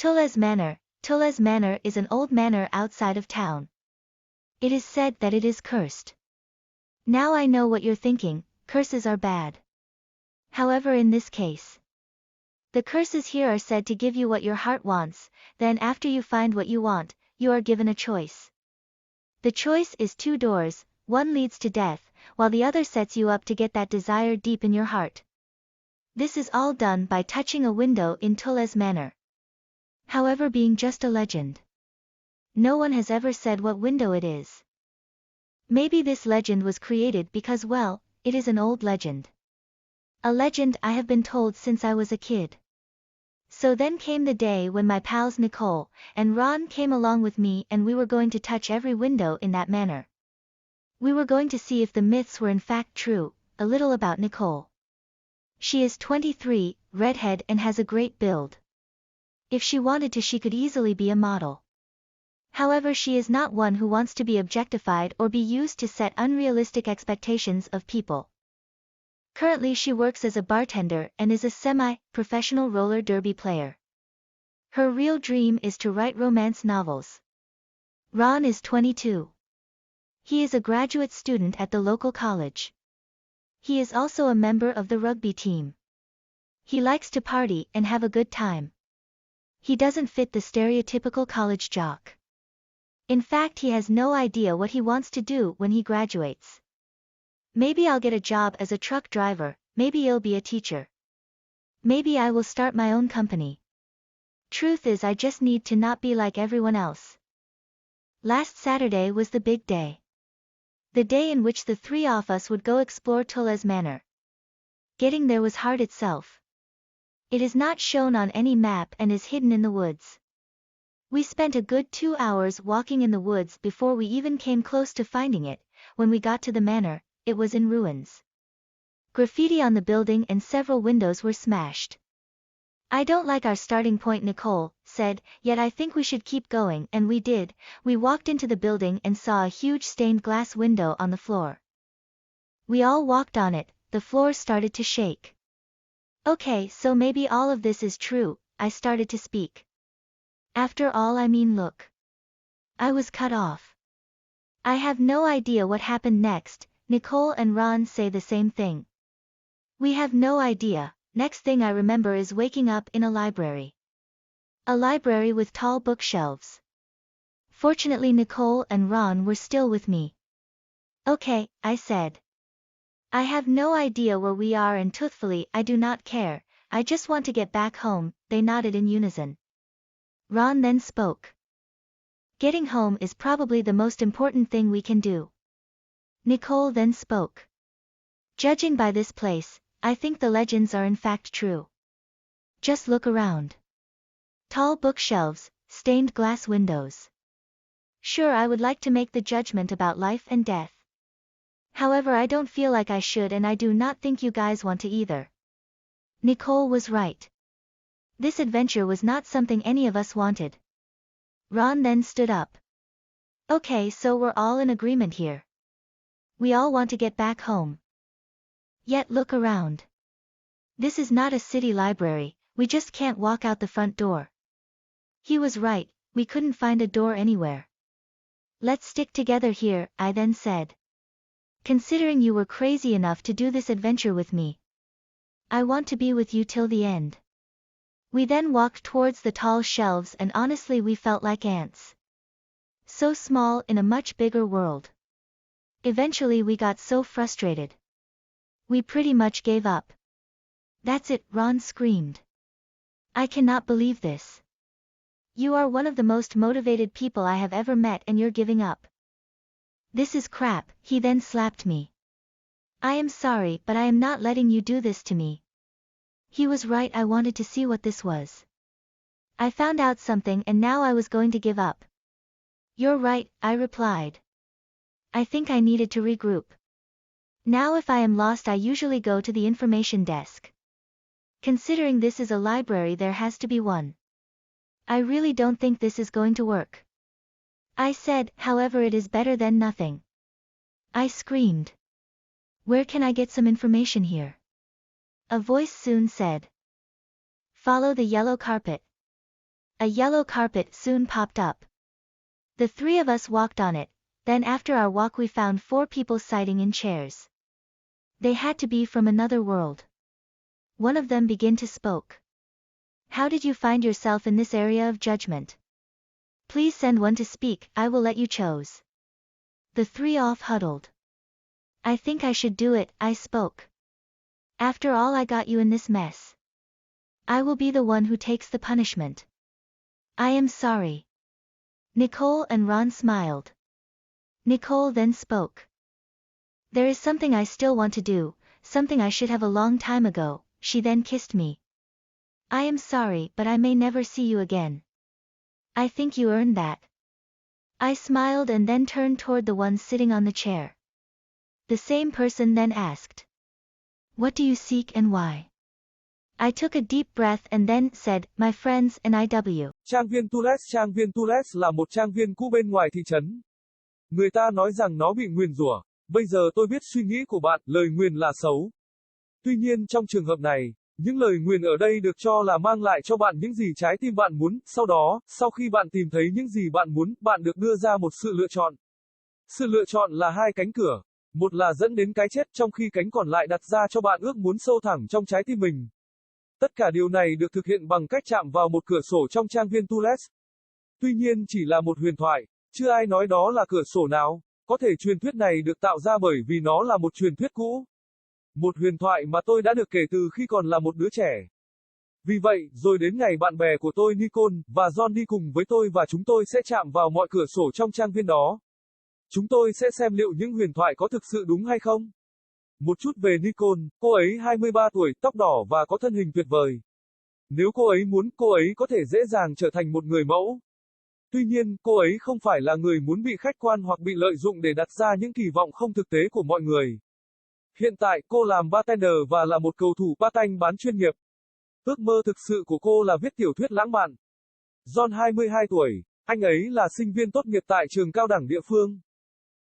Toulez Manor. Toulez Manor is an old manor outside of town. It is said that it is cursed. Now I know what you're thinking, curses are bad. However, in this case, the curses here are said to give you what your heart wants, then after you find what you want, you are given a choice. The choice is two doors, one leads to death, while the other sets you up to get that desire deep in your heart. This is all done by touching a window in Toulez Manor. However, being just a legend, no one has ever said what window it is. Maybe this legend was created because, well, it is an old legend. A legend I have been told since I was a kid. So then came the day when my pals Nicole and Ron came along with me, and we were going to touch every window in that manor. We were going to see if the myths were in fact true. A little about Nicole. She is 23, redhead, and has a great build. If she wanted to, she could easily be a model. However, she is not one who wants to be objectified or be used to set unrealistic expectations of people. Currently she works as a bartender and is a semi-professional roller derby player. Her real dream is to write romance novels. Ron is 22. He is a graduate student at the local college. He is also a member of the rugby team. He likes to party and have a good time. He doesn't fit the stereotypical college jock. In fact, he has no idea what he wants to do when he graduates. Maybe I'll get a job as a truck driver, maybe I'll be a teacher. Maybe I will start my own company. Truth is, I just need to not be like everyone else. Last Saturday was the big day. The day in which the three of us would go explore Toulez Manor. Getting there was hard itself. It is not shown on any map and is hidden in the woods. We spent a good 2 hours walking in the woods before we even came close to finding it. When we got to the manor, it was in ruins. Graffiti on the building and several windows were smashed. I don't like our starting point, Nicole said, yet I think we should keep going, and we did. We walked into the building and saw a huge stained glass window on the floor. We all walked on it, the floor started to shake. Okay, so maybe all of this is true, I started to speak. After all, I mean, look. I was cut off. I have no idea what happened next. Nicole and Ron say the same thing. We have no idea. Next thing I remember is waking up in a library. A library with tall bookshelves. Fortunately, Nicole and Ron were still with me. Okay, I said. I have no idea where we are, and truthfully, I do not care. I just want to get back home. They nodded in unison. Ron then spoke. Getting home is probably the most important thing we can do. Nicole then spoke. Judging by this place, I think the legends are in fact true. Just look around. Tall bookshelves, stained glass windows. Sure, I would like to make the judgment about life and death. However, I don't feel like I should, and I do not think you guys want to either. Nicole was right. This adventure was not something any of us wanted. Ron then stood up. Okay, so we're all in agreement here. We all want to get back home. Yet look around. This is not a city library, we just can't walk out the front door. He was right, we couldn't find a door anywhere. Let's stick together here, I then said. Considering you were crazy enough to do this adventure with me, I want to be with you till the end. We then walked towards the tall shelves, and honestly we felt like ants. So small in a much bigger world. Eventually we got so frustrated. We pretty much gave up. That's it, Ron screamed. I cannot believe this. You are one of the most motivated people I have ever met, and you're giving up. This is crap. He then slapped me. I am sorry, but I am not letting you do this to me. He was right, I wanted to see what this was. I found out something and now I was going to give up. You're right, I replied. I think I needed to regroup. Now if I am lost, I usually go to the information desk. Considering this is a library, there has to be one. I really don't think this is going to work. I said, however, it is better than nothing. I screamed. Where can I get some information here? A voice soon said. Follow the yellow carpet. A yellow carpet soon popped up. The three of us walked on it, then after our walk we found 4 people sitting in chairs. They had to be from another world. One of them began to spoke. How did you find yourself in this area of judgment? Please send one to speak, I will let you choose. The 3 off huddled. I think I should do it, I spoke. After all I got you in this mess. I will be the one who takes the punishment. I am sorry. Nicole and Ron smiled. Nicole then spoke. There is something I still want to do, something I should have a long time ago. She then kissed me. I am sorry, but I may never see you again. I think you earned that. I smiled and then turned toward the one sitting on the chair. The same person then asked. What do you seek and why? I took a deep breath and then said, my friends and IW. Trang viên Toulez là một trang viên cũ bên ngoài thị trấn. Người ta nói rằng nó bị nguyền rủa. Bây giờ tôi biết suy nghĩ của bạn, lời nguyền là xấu. Tuy nhiên trong trường hợp này, những lời nguyền ở đây được cho là mang lại cho bạn những gì trái tim bạn muốn, sau đó, sau khi bạn tìm thấy những gì bạn muốn, bạn được đưa ra một sự lựa chọn. Sự lựa chọn là 2 cánh cửa, một là dẫn đến cái chết trong khi cánh còn lại đặt ra cho bạn ước muốn sâu thẳm trong trái tim mình. Tất cả điều này được thực hiện bằng cách chạm vào một cửa sổ trong trang viên Toulez. Tuy nhiên chỉ là một huyền thoại, chưa ai nói đó là cửa sổ nào, có thể truyền thuyết này được tạo ra bởi vì nó là một truyền thuyết cũ. Một huyền thoại mà tôi đã được kể từ khi còn là một đứa trẻ. Vì vậy, rồi đến ngày bạn bè của tôi Nicole và John đi cùng với tôi và chúng tôi sẽ chạm vào mọi cửa sổ trong trang viên đó. Chúng tôi sẽ xem liệu những huyền thoại có thực sự đúng hay không. Một chút về Nicole, cô ấy 23 tuổi, tóc đỏ và có thân hình tuyệt vời. Nếu cô ấy muốn, cô ấy có thể dễ dàng trở thành một người mẫu. Tuy nhiên, cô ấy không phải là người muốn bị khách quan hoặc bị lợi dụng để đặt ra những kỳ vọng không thực tế của mọi người. Hiện tại, cô làm bartender và là một cầu thủ pa-tanh bán chuyên nghiệp. Ước mơ thực sự của cô là viết tiểu thuyết lãng mạn. John 22 tuổi, anh ấy là sinh viên tốt nghiệp tại trường cao đẳng địa phương.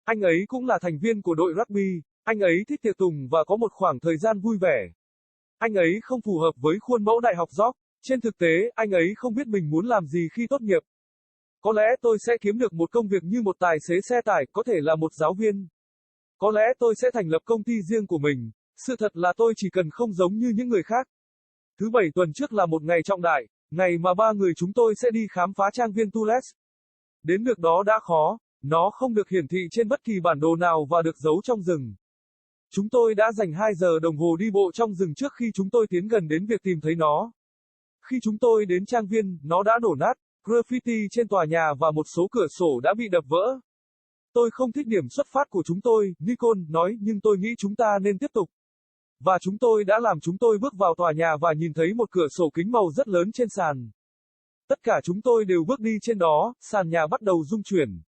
Anh ấy cũng là thành viên của đội rugby, anh ấy thích tiệc tùng và có một khoảng thời gian vui vẻ. Anh ấy không phù hợp với khuôn mẫu đại học York, trên thực tế, anh ấy không biết mình muốn làm gì khi tốt nghiệp. Có lẽ tôi sẽ kiếm được một công việc như một tài xế xe tải, có thể là một giáo viên. Có lẽ tôi sẽ thành lập công ty riêng của mình, sự thật là tôi chỉ cần không giống như những người khác. Thứ Bảy tuần trước là một ngày trọng đại, ngày mà 3 người chúng tôi sẽ đi khám phá trang viên Toulez. Đến được đó đã khó, nó không được hiển thị trên bất kỳ bản đồ nào và được giấu trong rừng. Chúng tôi đã dành 2 giờ đồng hồ đi bộ trong rừng trước khi chúng tôi tiến gần đến việc tìm thấy nó. Khi chúng tôi đến trang viên, nó đã đổ nát, graffiti trên tòa nhà và một số cửa sổ đã bị đập vỡ. Tôi không thích điểm xuất phát của chúng tôi, Nicole nói, nhưng tôi nghĩ chúng ta nên tiếp tục. Và chúng tôi đã làm chúng tôi bước vào tòa nhà và nhìn thấy một cửa sổ kính màu rất lớn trên sàn. Tất cả chúng tôi đều bước đi trên đó, sàn nhà bắt đầu rung chuyển.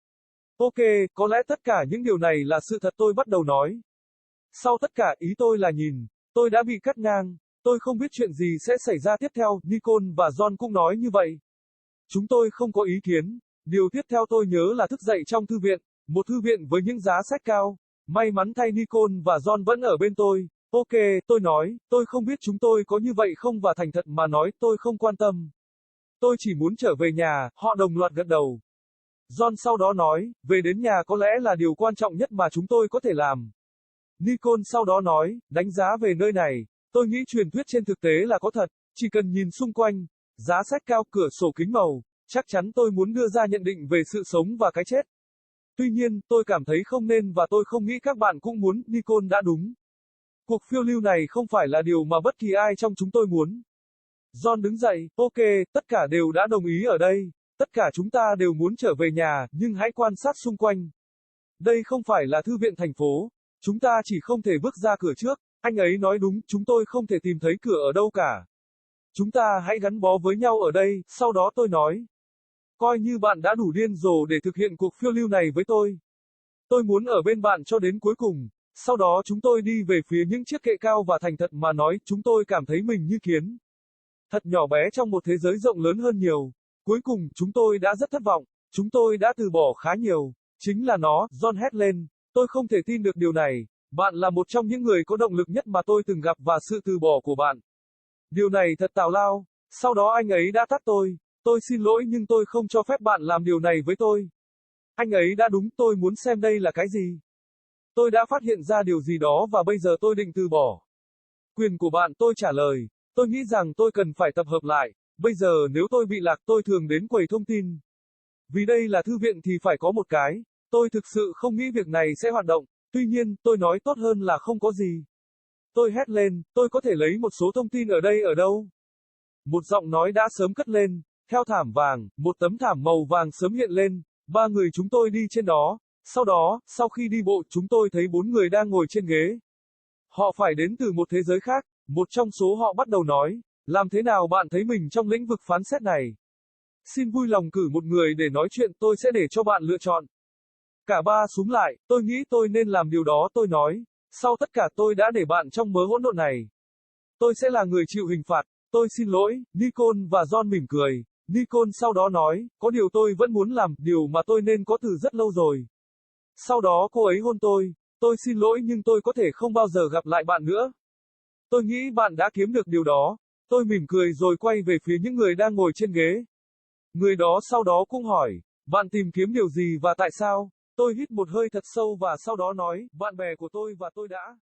Ok, có lẽ tất cả những điều này là sự thật, tôi bắt đầu nói. Sau tất cả, ý tôi là nhìn, tôi đã bị cắt ngang, tôi không biết chuyện gì sẽ xảy ra tiếp theo, Nicole và John cũng nói như vậy. Chúng tôi không có ý kiến, điều tiếp theo tôi nhớ là thức dậy trong thư viện, một thư viện với những giá sách cao. May mắn thay Nicole và John vẫn ở bên tôi. Ok, tôi nói, tôi không biết chúng tôi có như vậy không và thành thật mà nói, tôi không quan tâm. Tôi chỉ muốn trở về nhà, họ đồng loạt gật đầu. John sau đó nói, về đến nhà có lẽ là điều quan trọng nhất mà chúng tôi có thể làm. Nicole sau đó nói, đánh giá về nơi này, tôi nghĩ truyền thuyết trên thực tế là có thật, chỉ cần nhìn xung quanh, giá sách cao, cửa sổ kính màu, chắc chắn tôi muốn đưa ra nhận định về sự sống và cái chết. Tuy nhiên, tôi cảm thấy không nên và tôi không nghĩ các bạn cũng muốn, Nicole đã đúng. Cuộc phiêu lưu này không phải là điều mà bất kỳ ai trong chúng tôi muốn. John đứng dậy, ok, tất cả đều đã đồng ý ở đây. Tất cả chúng ta đều muốn trở về nhà, nhưng hãy quan sát xung quanh. Đây không phải là thư viện thành phố. Chúng ta chỉ không thể bước ra cửa trước. Anh ấy nói đúng, chúng tôi không thể tìm thấy cửa ở đâu cả. Chúng ta hãy gắn bó với nhau ở đây, sau đó tôi nói. Coi như bạn đã đủ điên rồ để thực hiện cuộc phiêu lưu này với tôi. Tôi muốn ở bên bạn cho đến cuối cùng. Sau đó chúng tôi đi về phía những chiếc kệ cao và thành thật mà nói, chúng tôi cảm thấy mình như kiến. Thật nhỏ bé trong một thế giới rộng lớn hơn nhiều. Cuối cùng, chúng tôi đã rất thất vọng. Chúng tôi đã từ bỏ khá nhiều. Chính là nó, John hét lên. Tôi không thể tin được điều này. Bạn là một trong những người có động lực nhất mà tôi từng gặp và sự từ bỏ của bạn. Điều này thật tào lao. Sau đó anh ấy đã tắt tôi. Tôi xin lỗi nhưng tôi không cho phép bạn làm điều này với tôi. Anh ấy đã đúng, tôi muốn xem đây là cái gì. Tôi đã phát hiện ra điều gì đó và bây giờ tôi định từ bỏ. Quyền của bạn, tôi trả lời. Tôi nghĩ rằng tôi cần phải tập hợp lại. Bây giờ nếu tôi bị lạc tôi thường đến quầy thông tin. Vì đây là thư viện thì phải có một cái. Tôi thực sự không nghĩ việc này sẽ hoạt động. Tuy nhiên, tôi nói tốt hơn là không có gì. Tôi hét lên, tôi có thể lấy một số thông tin ở đây ở đâu? Một giọng nói đã sớm cất lên. Theo thảm vàng, một tấm thảm màu vàng sớm hiện lên. 3 người chúng tôi đi trên đó. Sau đó, sau khi đi bộ chúng tôi thấy 4 người đang ngồi trên ghế. Họ phải đến từ một thế giới khác. Một trong số họ bắt đầu nói, làm thế nào bạn thấy mình trong lĩnh vực phán xét này? Xin vui lòng cử một người để nói chuyện, tôi sẽ để cho bạn lựa chọn. Cả ba súng lại, tôi nghĩ tôi nên làm điều đó, tôi nói. Sau tất cả tôi đã để bạn trong mớ hỗn độn này. Tôi sẽ là người chịu hình phạt. Tôi xin lỗi, Nicole và John mỉm cười. Nicole sau đó nói, có điều tôi vẫn muốn làm, điều mà tôi nên có từ rất lâu rồi. Sau đó cô ấy hôn tôi. Tôi xin lỗi nhưng tôi có thể không bao giờ gặp lại bạn nữa. Tôi nghĩ bạn đã kiếm được điều đó. Tôi mỉm cười rồi quay về phía những người đang ngồi trên ghế. Người đó sau đó cũng hỏi, bạn tìm kiếm điều gì và tại sao? Tôi hít một hơi thật sâu và sau đó nói, bạn bè của tôi và tôi đã